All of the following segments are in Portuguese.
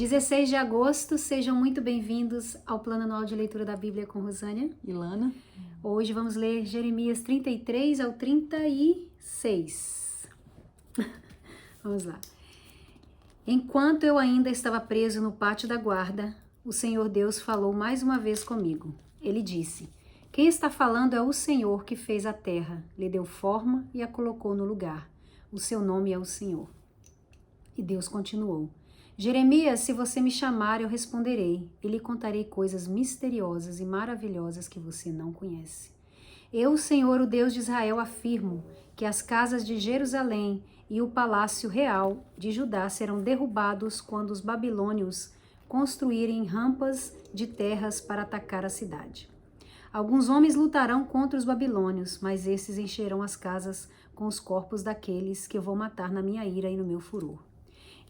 16 de agosto, sejam muito bem-vindos ao Plano Anual de Leitura da Bíblia com Rosânia e Lana. Hoje vamos ler Jeremias 33 ao 36. Vamos lá. Enquanto eu ainda estava preso no pátio da guarda, o Senhor Deus falou mais uma vez comigo. Ele disse: quem está falando é o Senhor que fez a terra, lhe deu forma e a colocou no lugar. O seu nome é o Senhor. E Deus continuou: Jeremias, se você me chamar, eu responderei e lhe contarei coisas misteriosas e maravilhosas que você não conhece. Eu, Senhor, o Deus de Israel, afirmo que as casas de Jerusalém e o palácio real de Judá serão derrubados quando os babilônios construírem rampas de terras para atacar a cidade. Alguns homens lutarão contra os babilônios, mas esses encherão as casas com os corpos daqueles que eu vou matar na minha ira e no meu furor.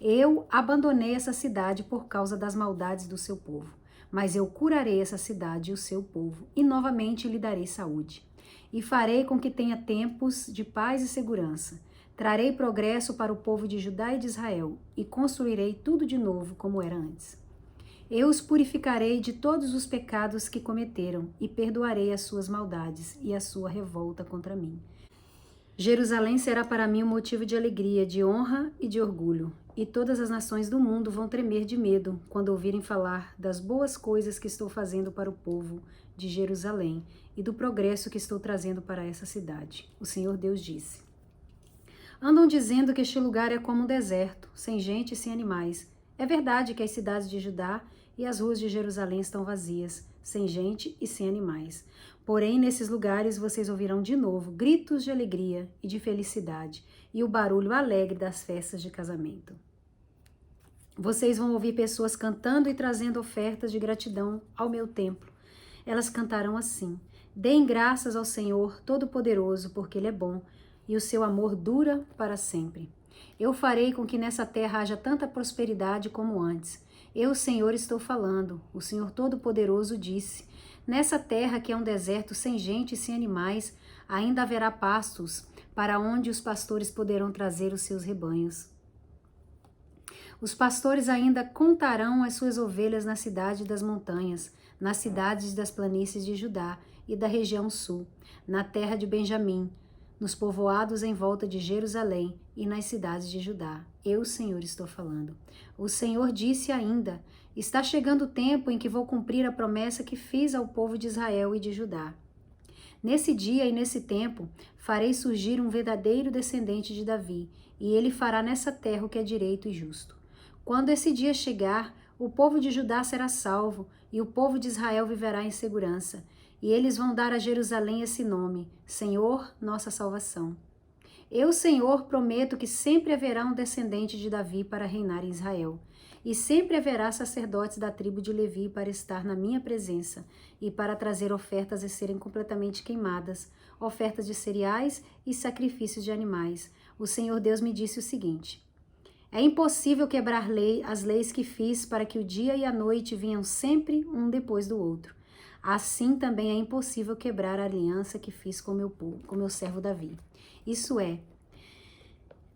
Eu abandonei essa cidade por causa das maldades do seu povo, mas eu curarei essa cidade e o seu povo, e novamente lhe darei saúde. E farei com que tenha tempos de paz e segurança. Trarei progresso para o povo de Judá e de Israel, e construirei tudo de novo como era antes. Eu os purificarei de todos os pecados que cometeram, e perdoarei as suas maldades e a sua revolta contra mim. Jerusalém será para mim um motivo de alegria, de honra e de orgulho, e todas as nações do mundo vão tremer de medo quando ouvirem falar das boas coisas que estou fazendo para o povo de Jerusalém e do progresso que estou trazendo para essa cidade. O Senhor Deus disse: andam dizendo que este lugar é como um deserto, sem gente e sem animais. É verdade que as cidades de Judá e as ruas de Jerusalém estão vazias, sem gente e sem animais. Porém, nesses lugares vocês ouvirão de novo gritos de alegria e de felicidade e o barulho alegre das festas de casamento. Vocês vão ouvir pessoas cantando e trazendo ofertas de gratidão ao meu templo. Elas cantarão assim: deem graças ao Senhor Todo-Poderoso, porque Ele é bom e o seu amor dura para sempre. Eu farei com que nessa terra haja tanta prosperidade como antes. Eu, Senhor, estou falando. O Senhor Todo-Poderoso disse: nessa terra que é um deserto sem gente e sem animais, ainda haverá pastos para onde os pastores poderão trazer os seus rebanhos. Os pastores ainda contarão as suas ovelhas na cidade das montanhas, nas cidades das planícies de Judá e da região sul, na terra de Benjamim, nos povoados em volta de Jerusalém e nas cidades de Judá. Eu, Senhor, estou falando. O Senhor disse ainda: está chegando o tempo em que vou cumprir a promessa que fiz ao povo de Israel e de Judá. Nesse dia e nesse tempo, farei surgir um verdadeiro descendente de Davi, e ele fará nessa terra o que é direito e justo. Quando esse dia chegar, o povo de Judá será salvo, e o povo de Israel viverá em segurança. E eles vão dar a Jerusalém esse nome: Senhor, nossa salvação. Eu, Senhor, prometo que sempre haverá um descendente de Davi para reinar em Israel. E sempre haverá sacerdotes da tribo de Levi para estar na minha presença e para trazer ofertas e serem completamente queimadas, ofertas de cereais e sacrifícios de animais. O Senhor Deus me disse o seguinte: é impossível quebrar as leis que fiz para que o dia e a noite vinham sempre um depois do outro. Assim também é impossível quebrar a aliança que fiz com meu povo, com meu servo Davi. Isso é,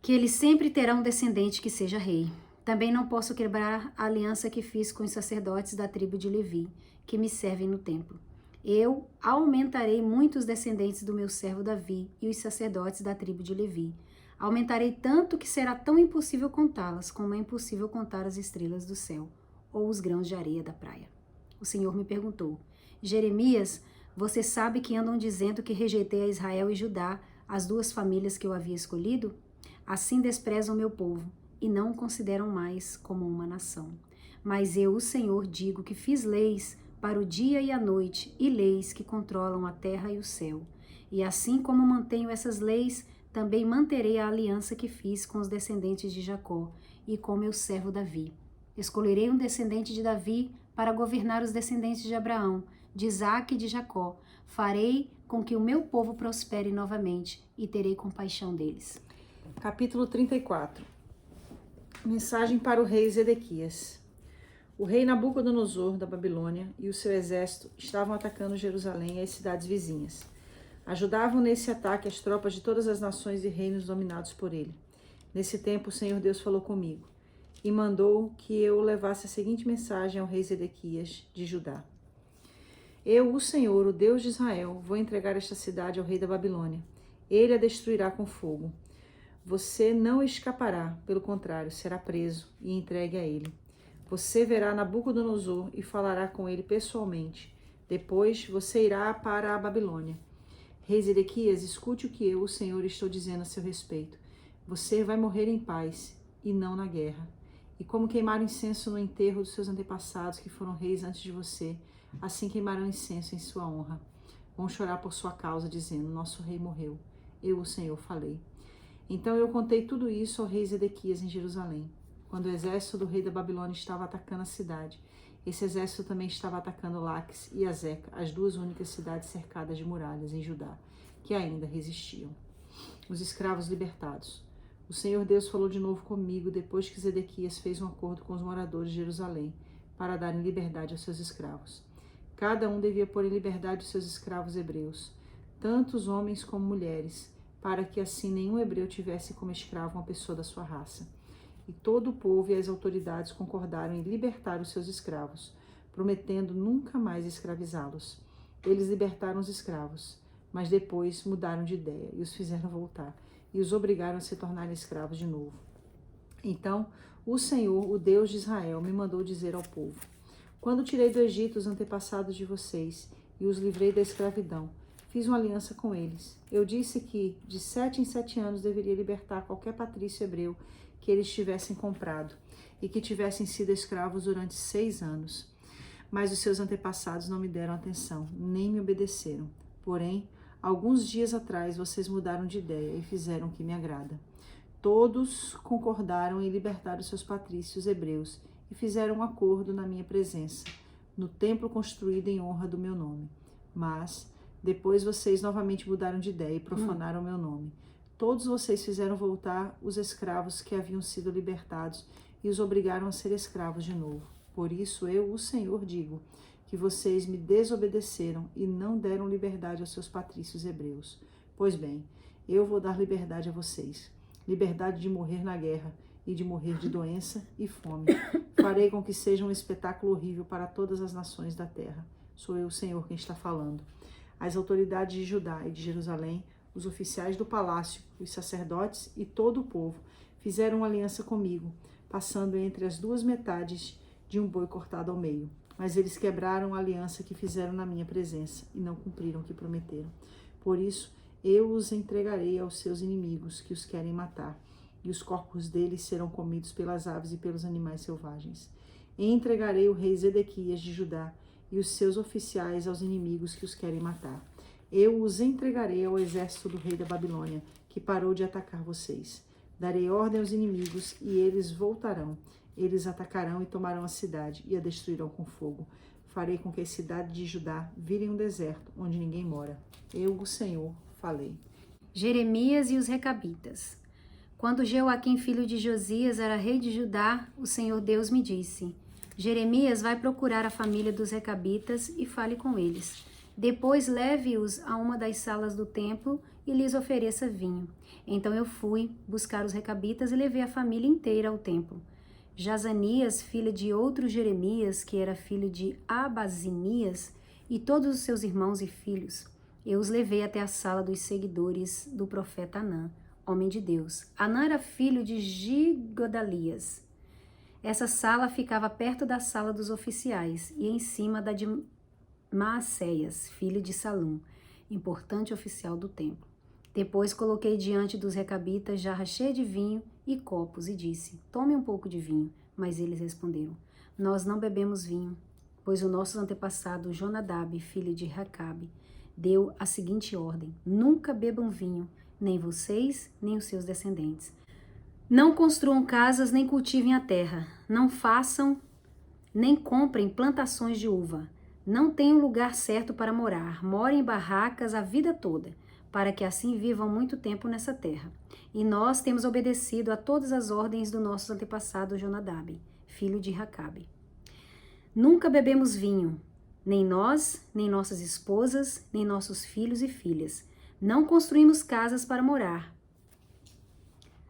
que ele sempre terá um descendente que seja rei. Também não posso quebrar a aliança que fiz com os sacerdotes da tribo de Levi, que me servem no templo. Eu aumentarei muitos descendentes do meu servo Davi e os sacerdotes da tribo de Levi. Aumentarei tanto que será tão impossível contá-las, como é impossível contar as estrelas do céu ou os grãos de areia da praia. O Senhor me perguntou: Jeremias, você sabe que andam dizendo que rejeitei a Israel e Judá, as duas famílias que eu havia escolhido? Assim desprezam o meu povo e não o consideram mais como uma nação. Mas eu, o Senhor, digo que fiz leis para o dia e a noite e leis que controlam a terra e o céu. E assim como mantenho essas leis, também manterei a aliança que fiz com os descendentes de Jacó e com meu servo Davi. Escolherei um descendente de Davi para governar os descendentes de Abraão, de Isaque e de Jacó. Farei com que o meu povo prospere novamente e terei compaixão deles. Capítulo 34. Mensagem para o rei Zedequias. O rei Nabucodonosor da Babilônia e o seu exército estavam atacando Jerusalém e as cidades vizinhas. Ajudavam nesse ataque as tropas de todas as nações e reinos dominados por ele. Nesse tempo, o Senhor Deus falou comigo: e mandou que eu levasse a seguinte mensagem ao rei Zedequias de Judá. Eu, o Senhor, o Deus de Israel, vou entregar esta cidade ao rei da Babilônia. Ele a destruirá com fogo. Você não escapará, pelo contrário, será preso e entregue a ele. Você verá Nabucodonosor e falará com ele pessoalmente. Depois você irá para a Babilônia. Rei Zedequias, escute o que eu, o Senhor, estou dizendo a seu respeito. Você vai morrer em paz e não na guerra. E como queimaram incenso no enterro dos seus antepassados, que foram reis antes de você, assim queimarão incenso em sua honra. Vão chorar por sua causa, dizendo, nosso rei morreu. Eu, o Senhor, falei. Então eu contei tudo isso ao rei Zedequias em Jerusalém. Quando o exército do rei da Babilônia estava atacando a cidade, esse exército também estava atacando Laques e Azeca, as duas únicas cidades cercadas de muralhas em Judá, que ainda resistiam. Os escravos libertados. O Senhor Deus falou de novo comigo depois que Zedequias fez um acordo com os moradores de Jerusalém para darem liberdade aos seus escravos. Cada um devia pôr em liberdade os seus escravos hebreus, tanto os homens como mulheres, para que assim nenhum hebreu tivesse como escravo uma pessoa da sua raça. E todo o povo e as autoridades concordaram em libertar os seus escravos, prometendo nunca mais escravizá-los. Eles libertaram os escravos, mas depois mudaram de ideia e os fizeram voltar, e os obrigaram a se tornarem escravos de novo. Então, o Senhor, o Deus de Israel, me mandou dizer ao povo: quando tirei do Egito os antepassados de vocês e os livrei da escravidão, fiz uma aliança com eles. Eu disse que, de 7 em 7 anos, deveria libertar qualquer patrício hebreu que eles tivessem comprado e que tivessem sido escravos durante 6 anos. Mas os seus antepassados não me deram atenção, nem me obedeceram. Porém, alguns dias atrás, vocês mudaram de ideia e fizeram o que me agrada. Todos concordaram em libertar os seus patrícios hebreus e fizeram um acordo na minha presença, no templo construído em honra do meu nome. Mas depois vocês novamente mudaram de ideia e profanaram o meu nome. Todos vocês fizeram voltar os escravos que haviam sido libertados e os obrigaram a ser escravos de novo. Por isso eu, o Senhor, digo que vocês me desobedeceram e não deram liberdade aos seus patrícios hebreus. Pois bem, eu vou dar liberdade a vocês, liberdade de morrer na guerra e de morrer de doença e fome. Farei com que seja um espetáculo horrível para todas as nações da terra. Sou eu, o Senhor, quem está falando. As autoridades de Judá e de Jerusalém, os oficiais do palácio, os sacerdotes e todo o povo fizeram uma aliança comigo, passando entre as duas metades de um boi cortado ao meio. Mas eles quebraram a aliança que fizeram na minha presença e não cumpriram o que prometeram. Por isso, eu os entregarei aos seus inimigos que os querem matar, e os corpos deles serão comidos pelas aves e pelos animais selvagens. E entregarei o rei Zedequias de Judá e os seus oficiais aos inimigos que os querem matar. Eu os entregarei ao exército do rei da Babilônia, que parou de atacar vocês. Darei ordem aos inimigos e eles voltarão. Eles atacarão e tomarão a cidade e a destruirão com fogo. Farei com que a cidade de Judá vire um deserto, onde ninguém mora. Eu, o Senhor, falei. Jeremias e os Recabitas. Quando Jeoaquim, filho de Josias, era rei de Judá, o Senhor Deus me disse: Jeremias vai procurar a família dos Recabitas e fale com eles. Depois leve-os a uma das salas do templo e lhes ofereça vinho. Então eu fui buscar os Recabitas e levei a família inteira ao templo. Jazanias, filha de outro Jeremias, que era filho de Abazinias, e todos os seus irmãos e filhos. Eu os levei até a sala dos seguidores do profeta Anã, homem de Deus. Anã era filho de Gigodalias. Essa sala ficava perto da sala dos oficiais e em cima da de Maacéias, filho de Salum, importante oficial do templo. Depois coloquei diante dos Recabitas jarra cheia de vinho e copos e disse: tome um pouco de vinho. Mas eles responderam: nós não bebemos vinho, pois o nosso antepassado Jonadab, filho de Recabe, deu a seguinte ordem: nunca bebam vinho, nem vocês, nem os seus descendentes. Não construam casas, nem cultivem a terra. Não façam, nem comprem plantações de uva. Não tenham lugar certo para morar. Morem em barracas a vida toda, para que assim vivam muito tempo nessa terra. E nós temos obedecido a todas as ordens do nosso antepassado Jonadab, filho de Recabe. Nunca bebemos vinho, nem nós, nem nossas esposas, nem nossos filhos e filhas. Não construímos casas para morar.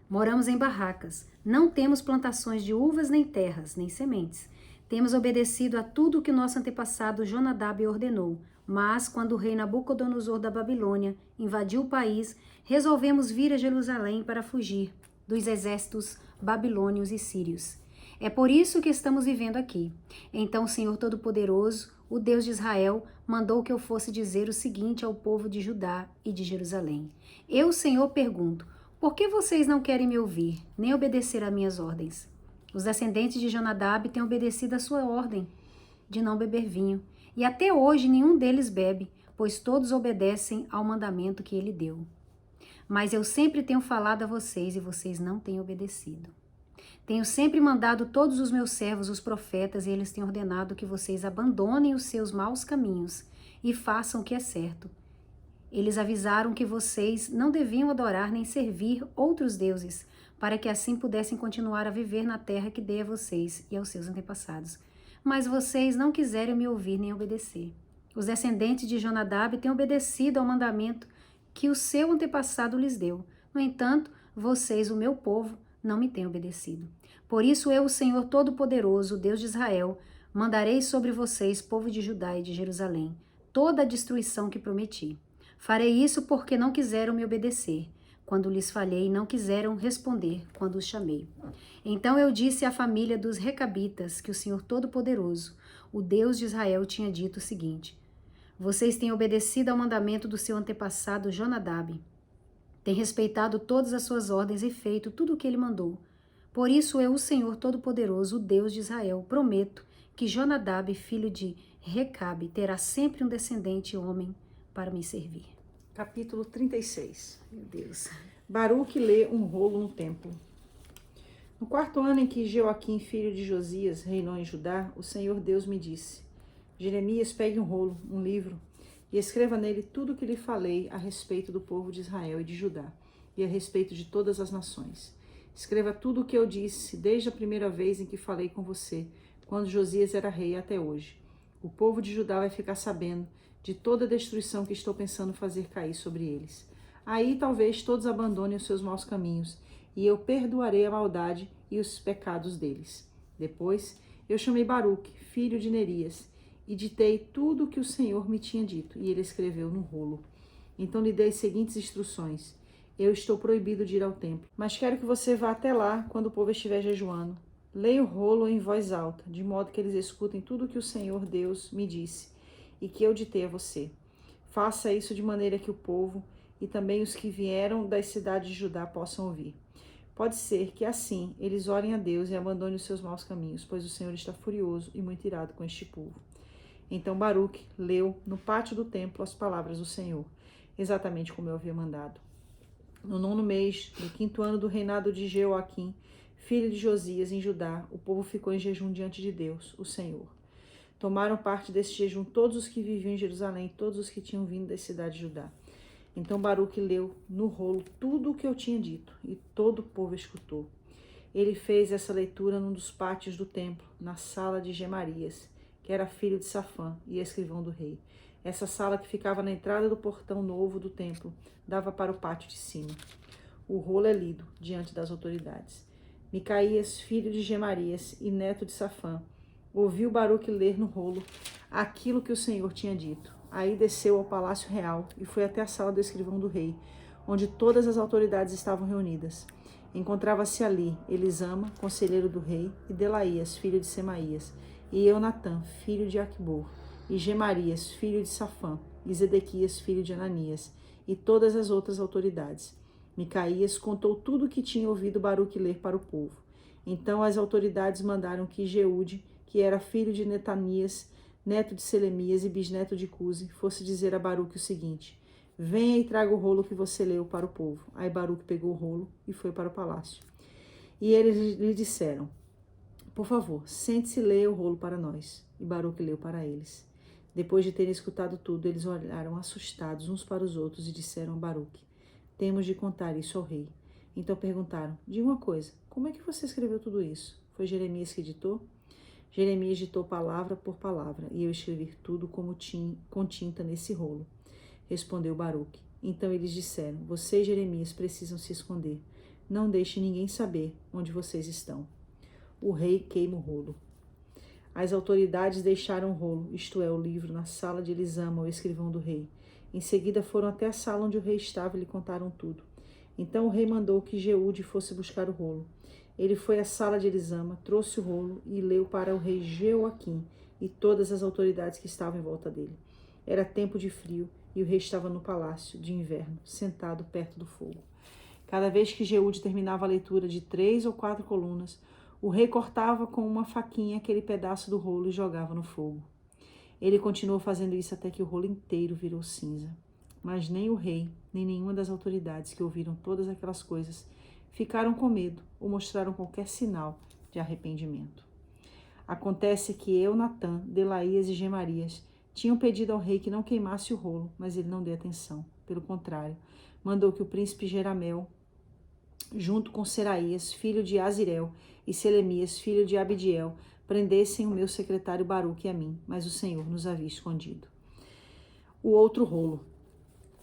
Moramos em barracas. Não temos plantações de uvas, nem terras, nem sementes. Temos obedecido a tudo o que nosso antepassado Jonadab ordenou. Mas, quando o rei Nabucodonosor da Babilônia invadiu o país, resolvemos vir a Jerusalém para fugir dos exércitos babilônios e sírios. É por isso que estamos vivendo aqui. Então o Senhor Todo-Poderoso, o Deus de Israel, mandou que eu fosse dizer o seguinte ao povo de Judá e de Jerusalém. Eu, Senhor, pergunto, por que vocês não querem me ouvir, nem obedecer a minhas ordens? Os descendentes de Jonadab têm obedecido a sua ordem de não beber vinho, e até hoje nenhum deles bebe, pois todos obedecem ao mandamento que ele deu. Mas eu sempre tenho falado a vocês e vocês não têm obedecido. Tenho sempre mandado todos os meus servos, os profetas, e eles têm ordenado que vocês abandonem os seus maus caminhos e façam o que é certo. Eles avisaram que vocês não deviam adorar nem servir outros deuses, para que assim pudessem continuar a viver na terra que dei a vocês e aos seus antepassados. Mas vocês não quiseram me ouvir nem obedecer. Os descendentes de Jonadab têm obedecido ao mandamento que o seu antepassado lhes deu. No entanto, vocês, o meu povo, não me têm obedecido. Por isso eu, o Senhor Todo-Poderoso, Deus de Israel, mandarei sobre vocês, povo de Judá e de Jerusalém, toda a destruição que prometi. Farei isso porque não quiseram me obedecer. Quando lhes falei, não quiseram responder quando os chamei. Então eu disse à família dos Recabitas que o Senhor Todo-Poderoso, o Deus de Israel, tinha dito o seguinte: vocês têm obedecido ao mandamento do seu antepassado Jonadab, têm respeitado todas as suas ordens e feito tudo o que ele mandou. Por isso eu, o Senhor Todo-Poderoso, o Deus de Israel, prometo que Jonadab, filho de Recabe, terá sempre um descendente homem para me servir. Capítulo 36. Meu Deus. Baruque lê um rolo no templo. No quarto ano em que Joaquim, filho de Josias, reinou em Judá, o Senhor Deus me disse: Jeremias, pegue um rolo, um livro, e escreva nele tudo o que lhe falei a respeito do povo de Israel e de Judá, e a respeito de todas as nações. Escreva tudo o que eu disse desde a primeira vez em que falei com você, quando Josias era rei, até hoje. O povo de Judá vai ficar sabendo de toda a destruição que estou pensando fazer cair sobre eles. Aí talvez todos abandonem os seus maus caminhos, e eu perdoarei a maldade e os pecados deles. Depois eu chamei Baruque, filho de Nerias, e ditei tudo o que o Senhor me tinha dito, e ele escreveu no rolo. Então lhe dei as seguintes instruções: eu estou proibido de ir ao templo, mas quero que você vá até lá quando o povo estiver jejuando. Leia o rolo em voz alta, de modo que eles escutem tudo o que o Senhor Deus me disse e que eu ditei a você. Faça isso de maneira que o povo e também os que vieram das cidades de Judá possam ouvir. Pode ser que assim eles orem a Deus e abandonem os seus maus caminhos, pois o Senhor está furioso e muito irado com este povo. Então Baruque leu no pátio do templo as palavras do Senhor, exatamente como eu havia mandado. No 9º mês do 5º ano do reinado de Joaquim, filho de Josias, em Judá, o povo ficou em jejum diante de Deus, o Senhor. Tomaram parte desse jejum todos os que viviam em Jerusalém, todos os que tinham vindo das cidades de Judá. Então Baruque leu no rolo tudo o que eu tinha dito, e todo o povo escutou. Ele fez essa leitura num dos pátios do templo, na sala de Gemarias, que era filho de Safã e escrivão do rei. Essa sala, que ficava na entrada do portão novo do templo, dava para o pátio de cima. O rolo é lido diante das autoridades. Micaías, filho de Gemarias e neto de Safã, ouviu Baruque ler no rolo aquilo que o Senhor tinha dito. Aí desceu ao palácio real e foi até a sala do escrivão do rei, onde todas as autoridades estavam reunidas. Encontrava-se ali Elisama, conselheiro do rei, e Delaías, filho de Semaías, e Eunatã, filho de Aquibor, e Gemarias, filho de Safã, e Zedequias, filho de Ananias, e todas as outras autoridades. Micaías contou tudo o que tinha ouvido Baruque ler para o povo. Então as autoridades mandaram que Jeude, que era filho de Netanias, neto de Selemias e bisneto de Cusi, fosse dizer a Baruque o seguinte: venha e traga o rolo que você leu para o povo. Aí Baruque pegou o rolo e foi para o palácio. E eles lhe disseram: por favor, sente-se e leia o rolo para nós. E Baruque leu para eles. Depois de terem escutado tudo, eles olharam assustados uns para os outros e disseram a Baruque: temos de contar isso ao rei. Então perguntaram: diga uma coisa, como é que você escreveu tudo isso? Foi Jeremias que ditou? Jeremias ditou palavra por palavra, e eu escrevi tudo com tinta nesse rolo. Respondeu Baruque. Então eles disseram: você e Jeremias precisam se esconder. Não deixe ninguém saber onde vocês estão. O rei queima o rolo. As autoridades deixaram o rolo, isto é, o livro, na sala de Elisama, o escrivão do rei. Em seguida foram até a sala onde o rei estava e lhe contaram tudo. Então o rei mandou que Jeude fosse buscar o rolo. Ele foi à sala de Elisama, trouxe o rolo e leu para o rei Jeoaquim e todas as autoridades que estavam em volta dele. Era tempo de frio e o rei estava no palácio de inverno, sentado perto do fogo. Cada vez que Jeude terminava a leitura de 3 ou 4 colunas, o rei cortava com uma faquinha aquele pedaço do rolo e jogava no fogo. Ele continuou fazendo isso até que o rolo inteiro virou cinza. Mas nem o rei, nem nenhuma das autoridades que ouviram todas aquelas coisas ficaram com medo ou mostraram qualquer sinal de arrependimento. Acontece que Eunatã, Delaías e Gemarias tinham pedido ao rei que não queimasse o rolo, mas ele não deu atenção. Pelo contrário, mandou que o príncipe Jeramel, junto com Seraías, filho de Azirel, e Selemias, filho de Abdiel, prendessem o meu secretário Baruque e a mim, mas o Senhor nos havia escondido. O outro rolo.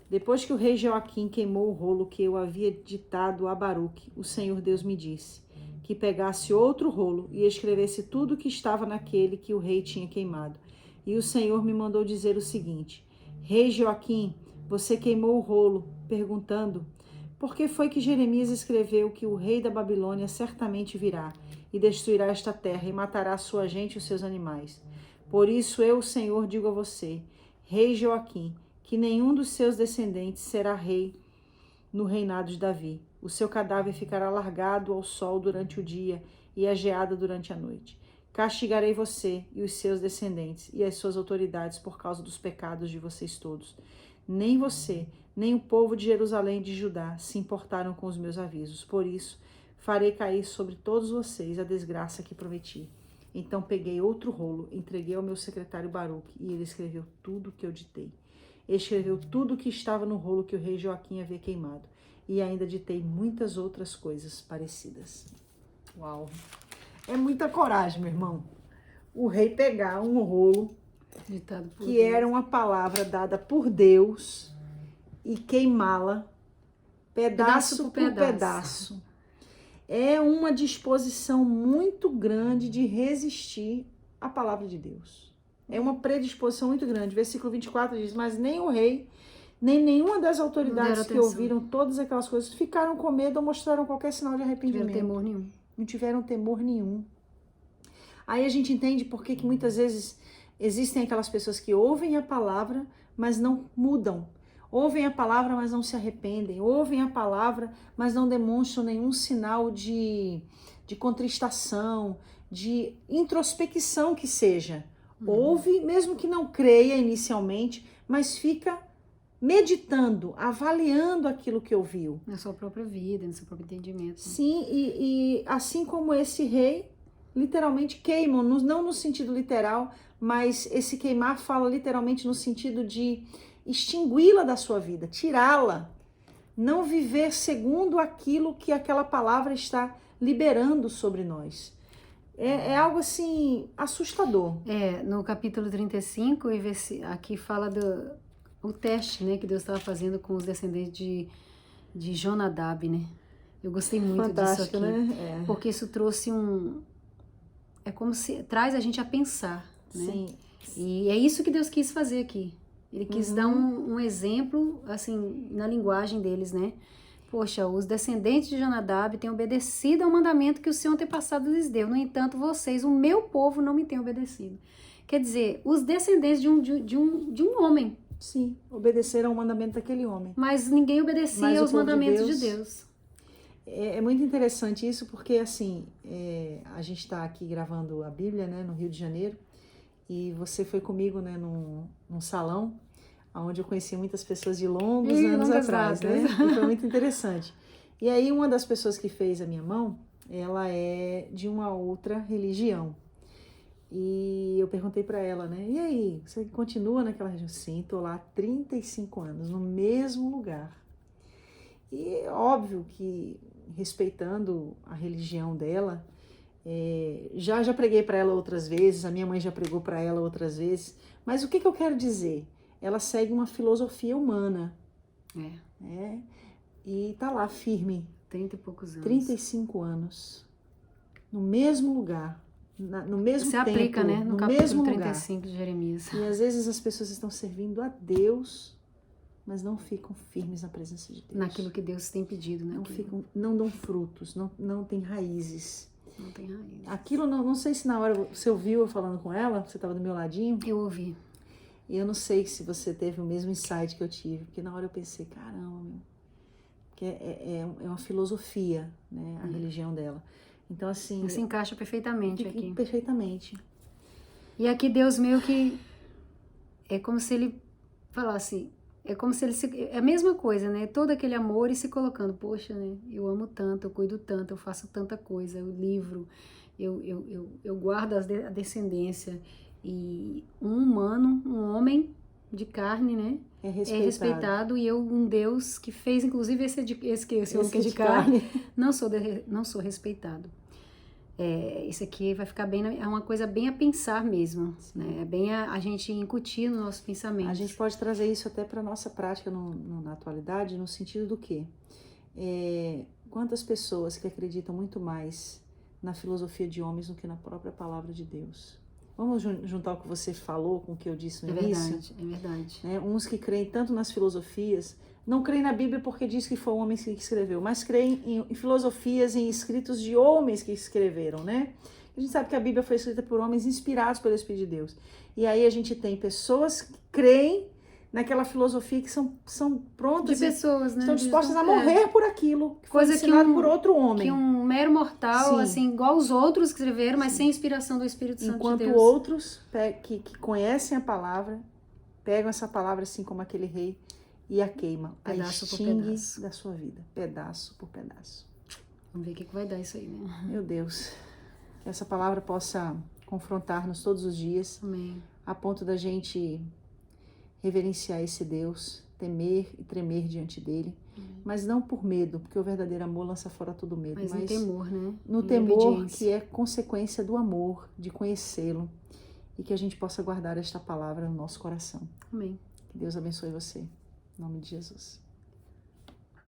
Depois que o rei Joaquim queimou o rolo que eu havia ditado a Baruque, o Senhor Deus me disse que pegasse outro rolo e escrevesse tudo o que estava naquele que o rei tinha queimado. E o Senhor me mandou dizer o seguinte: Rei Joaquim, você queimou o rolo, perguntando: por que foi que Jeremias escreveu que o rei da Babilônia certamente virá e destruirá esta terra e matará a sua gente e os seus animais? Por isso eu, o Senhor, digo a você, rei Joaquim, que nenhum dos seus descendentes será rei no reinado de Davi. O seu cadáver ficará largado ao sol durante o dia e à geada durante a noite. Castigarei você e os seus descendentes e as suas autoridades por causa dos pecados de vocês todos. Nem você, nem o povo de Jerusalém e de Judá se importaram com os meus avisos. Por isso, farei cair sobre todos vocês a desgraça que prometi. Então peguei outro rolo, entreguei ao meu secretário Baruque e ele escreveu tudo o que eu ditei. Escreveu tudo o que estava no rolo que o rei Joaquim havia queimado. E ainda ditei muitas outras coisas parecidas. Uau! É muita coragem, meu irmão. O rei pegar um rolo Ditado por que Deus. era uma palavra dada por Deus e queimá-la pedaço por pedaço. É uma disposição muito grande de resistir à palavra de Deus. É uma predisposição muito grande. Versículo 24 diz: mas nem o rei, nem nenhuma das autoridades que ouviram todas aquelas coisas ficaram com medo ou mostraram qualquer sinal de arrependimento. Não tiveram temor nenhum. Não tiveram temor nenhum. Aí a gente entende por que muitas vezes existem aquelas pessoas que ouvem a palavra, mas não mudam. Ouvem a palavra, mas não se arrependem. Ouvem a palavra, mas não demonstram nenhum sinal de contristação, de introspecção que seja. Ouve, mesmo que não creia inicialmente, mas fica meditando, avaliando aquilo que ouviu. Na sua própria vida, no seu próprio entendimento. Sim, e assim como esse rei, literalmente queimam, não no sentido literal, mas esse queimar fala literalmente no sentido de extingui-la da sua vida, tirá-la, não viver segundo aquilo que aquela palavra está liberando sobre nós. É algo assim assustador. No capítulo 35, aqui fala o teste, né, que Deus estava fazendo com os descendentes de Jonadab, né? Eu gostei muito Fantástico, disso aqui, né? porque isso trouxe é como se traz a gente a pensar, né? Sim. E é isso que Deus quis fazer aqui. Ele quis dar um exemplo, assim, na linguagem deles, né? Poxa, os descendentes de Jonadab têm obedecido ao mandamento que o seu antepassado lhes deu. No entanto, vocês, o meu povo, não me têm obedecido. Quer dizer, os descendentes de um homem. Sim, obedeceram ao mandamento daquele homem. Mas ninguém obedecia aos mandamentos de Deus. É muito interessante isso, porque assim, a gente está aqui gravando a Bíblia, né, no Rio de Janeiro, e você foi comigo, né, num salão, onde eu conheci muitas pessoas de longos anos atrás, né? E foi muito interessante. E aí uma das pessoas que fez a minha mão, ela é de uma outra religião. E eu perguntei para ela, né? E aí, você continua naquela região? Sim, tô lá há 35 anos, no mesmo lugar. E é óbvio que, respeitando a religião dela, já preguei para ela outras vezes, a minha mãe já pregou para ela outras vezes, mas o que eu quero dizer? Ela segue uma filosofia humana, e tá lá firme 30 e poucos anos. 35 anos. No mesmo lugar. No mesmo Se tempo. aplica, né? No no capítulo mesmo 35 de Jeremias. lugar. E às vezes as pessoas estão servindo a Deus, mas não ficam firmes na presença de Deus. Naquilo que Deus tem pedido, né? Não dão frutos, não tem raízes. Não tem raiz. Aquilo, não sei se na hora você ouviu eu falando com ela, você estava do meu ladinho. Eu ouvi. E eu não sei se você teve o mesmo insight que eu tive, porque na hora eu pensei, caramba, meu, que é uma filosofia, né, a religião dela. Então, assim... Se encaixa perfeitamente aqui. Perfeitamente. E aqui Deus meio que... É como se ele falasse... É como se ele... É a mesma coisa, né? Todo aquele amor e se colocando. Poxa, né? Eu amo tanto, eu cuido tanto, eu faço tanta coisa. Eu livro, eu guardo a descendência. E um humano, um homem de carne, né? É respeitado. E eu, um Deus que fez, inclusive, esse homem que é de carne, não sou respeitado. Isso aqui vai ficar bem, é uma coisa bem a pensar mesmo, né? É bem a gente incutir no nosso pensamento. A gente pode trazer isso até para a nossa prática na atualidade, no sentido do quê? Quantas pessoas que acreditam muito mais na filosofia de homens do que na própria palavra de Deus? Vamos juntar o que você falou com o que eu disse no início? É verdade. Uns que creem tanto nas filosofias, não creem na Bíblia porque diz que foi um homem que escreveu, mas creem em filosofias, em escritos de homens que escreveram, né? A gente sabe que a Bíblia foi escrita por homens inspirados pelo Espírito de Deus. E aí a gente tem pessoas que creem naquela filosofia que são prontas, de pessoas, né? Estão dispostas a morrer por aquilo que foi ensinado por outro homem. Que um mero mortal, assim, igual os outros que escreveram, mas sem inspiração do Espírito Santo de Deus. Enquanto outros que conhecem a palavra, pegam essa palavra assim como aquele rei e a queima, pedaço por pedaço da sua vida, pedaço por pedaço. Vamos ver o que vai dar isso aí, né? Meu Deus, que essa palavra possa confrontar-nos todos os dias. Amém. A ponto da gente reverenciar esse Deus, temer e tremer diante dele, mas não por medo, porque o verdadeiro amor lança fora todo medo, mas no temor, né? No temor que é consequência do amor, de conhecê-lo, e que a gente possa guardar esta palavra no nosso coração. Amém. Que Deus abençoe você, em nome de Jesus.